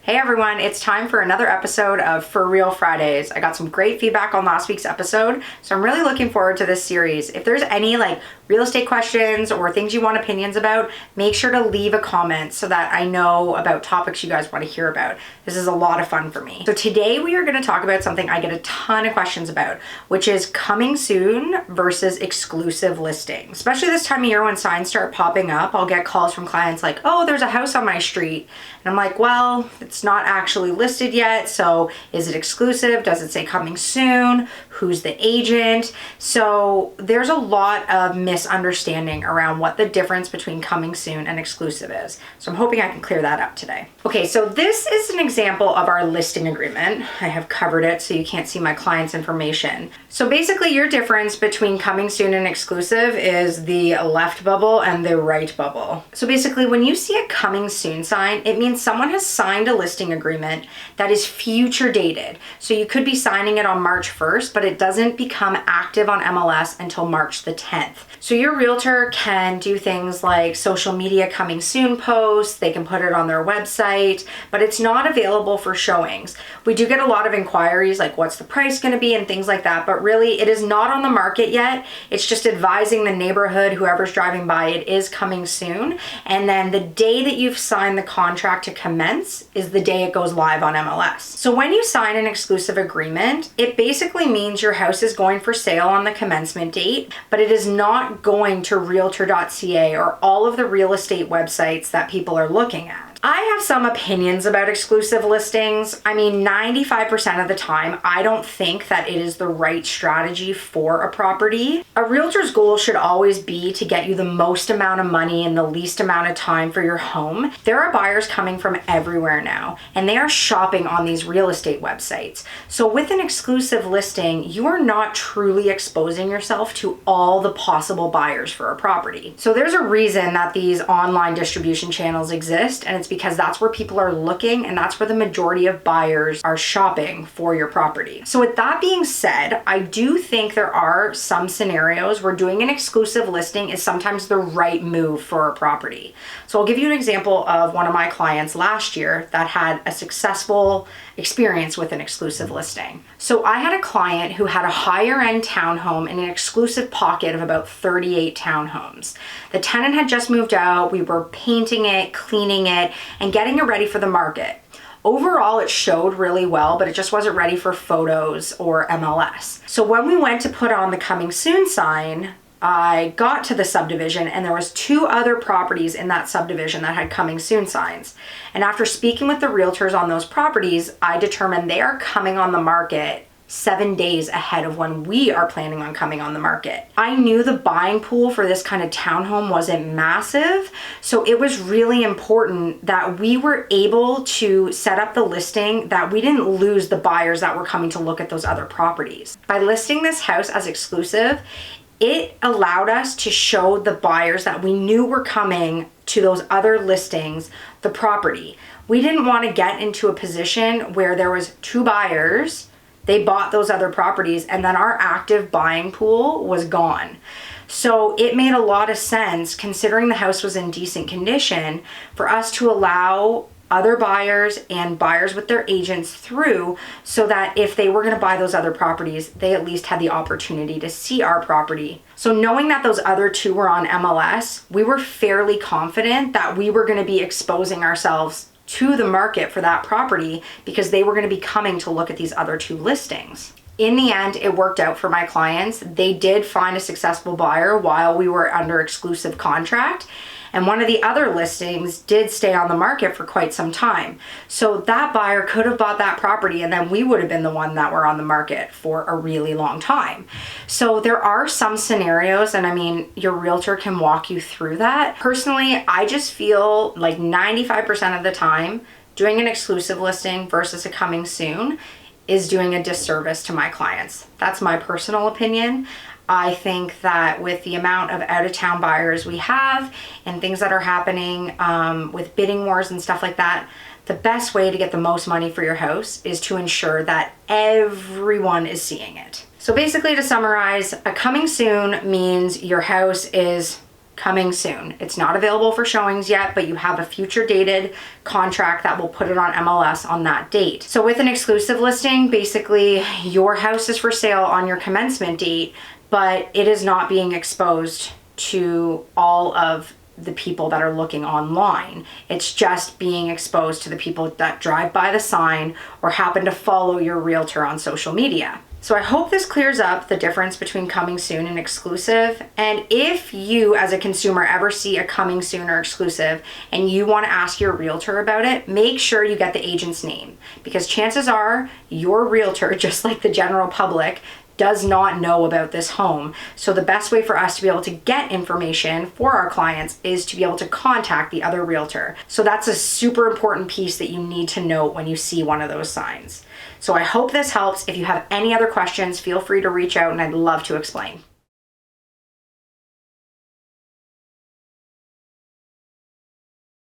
Hey everyone, it's time for another episode of For Real Fridays. I got some great feedback on last week's episode, so I'm really looking forward to this series. If there's any real estate questions or things you want opinions about, make sure to leave a comment so that I know about topics you guys want to hear about. This is a lot of fun for me. So today we are going to talk about something I get a ton of questions about, which is coming soon versus exclusive listings. Especially this time of year when signs start popping up, I'll get calls from clients like, oh, there's a house on my street. And I'm like, well, it's not actually listed yet, so is it exclusive? Does it say coming soon? Who's the agent? So there's a lot of misunderstanding around what the difference between coming soon and exclusive is. So I'm hoping I can clear that up today. Okay, so this is an example of our listing agreement. I have covered it so you can't see my client's information. So basically your difference between coming soon and exclusive is the left bubble and the right bubble. So basically when you see a coming soon sign, it means someone has signed a listing agreement that is future dated. So you could be signing it on March 1st, but it doesn't become active on MLS until March the 10th. So your realtor can do things like social media coming soon posts, they can put it on their website, but it's not available for showings. We do get a lot of inquiries like what's the price going to be and things like that, but really it is not on the market yet. It's just advising the neighborhood, whoever's driving by, it is coming soon. And then the day that you've signed the contract to commence is the day it goes live on MLS. So when you sign an exclusive agreement, it basically means your house is going for sale on the commencement date, but it is not going to realtor.ca or all of the real estate websites that people are looking at. I have some opinions about exclusive listings. I mean, 95% of the time, I don't think that it is the right strategy for a property. A realtor's goal should always be to get you the most amount of money in the least amount of time for your home. There are buyers coming from everywhere now, and they are shopping on these real estate websites. So with an exclusive listing, you are not truly exposing yourself to all the possible buyers for a property. So there's a reason that these online distribution channels exist, and it's because that's where people are looking and that's where the majority of buyers are shopping for your property. So with that being said, I do think there are some scenarios where doing an exclusive listing is sometimes the right move for a property. So I'll give you an example of one of my clients last year that had a successful experience with an exclusive listing. So I had a client who had a higher end townhome in an exclusive pocket of about 38 townhomes. The tenant had just moved out. We were painting it, cleaning it, and getting it ready for the market. Overall, it showed really well, but it just wasn't ready for photos or MLS. So when we went to put on the coming soon sign, I got to the subdivision and there was 2 other properties in that subdivision that had coming soon signs. And after speaking with the realtors on those properties, I determined they are coming on the market 7 days ahead of when we are planning on coming on the market. I knew the buying pool for this kind of townhome wasn't massive, so it was really important that we were able to set up the listing that we didn't lose the buyers that were coming to look at those other properties. By listing this house as exclusive, it allowed us to show the buyers that we knew were coming to those other listings the property. We didn't want to get into a position where there was 2 buyers, they bought those other properties, and then our active buying pool was gone. So it made a lot of sense, considering the house was in decent condition, for us to allow other buyers and buyers with their agents through, so that if they were going to buy those other properties, they at least had the opportunity to see our property. So knowing that those other 2 were on MLS, we were fairly confident that we were going to be exposing ourselves to the market for that property because they were going to be coming to look at these other 2 listings. In the end, it worked out for my clients. They did find a successful buyer while we were under exclusive contract. And one of the other listings did stay on the market for quite some time. So that buyer could have bought that property and then we would have been the one that were on the market for a really long time. So there are some scenarios, and I mean, your realtor can walk you through that. Personally, I just feel like 95% of the time, doing an exclusive listing versus a coming soon is doing a disservice to my clients. That's my personal opinion. I think that with the amount of out-of-town buyers we have and things that are happening with bidding wars and stuff like that, the best way to get the most money for your house is to ensure that everyone is seeing it. So basically, to summarize, a coming soon means your house is coming soon. It's not available for showings yet, but you have a future dated contract that will put it on MLS on that date. So with an exclusive listing, basically your house is for sale on your commencement date, but it is not being exposed to all of the people that are looking online. It's just being exposed to the people that drive by the sign or happen to follow your realtor on social media. So I hope this clears up the difference between coming soon and exclusive. And if you as a consumer ever see a coming soon or exclusive and you want to ask your realtor about it, make sure you get the agent's name, because chances are your realtor, just like the general public, does not know about this home. So the best way for us to be able to get information for our clients is to be able to contact the other realtor. So that's a super important piece that you need to note when you see one of those signs. So I hope this helps. If you have any other questions, feel free to reach out and I'd love to explain.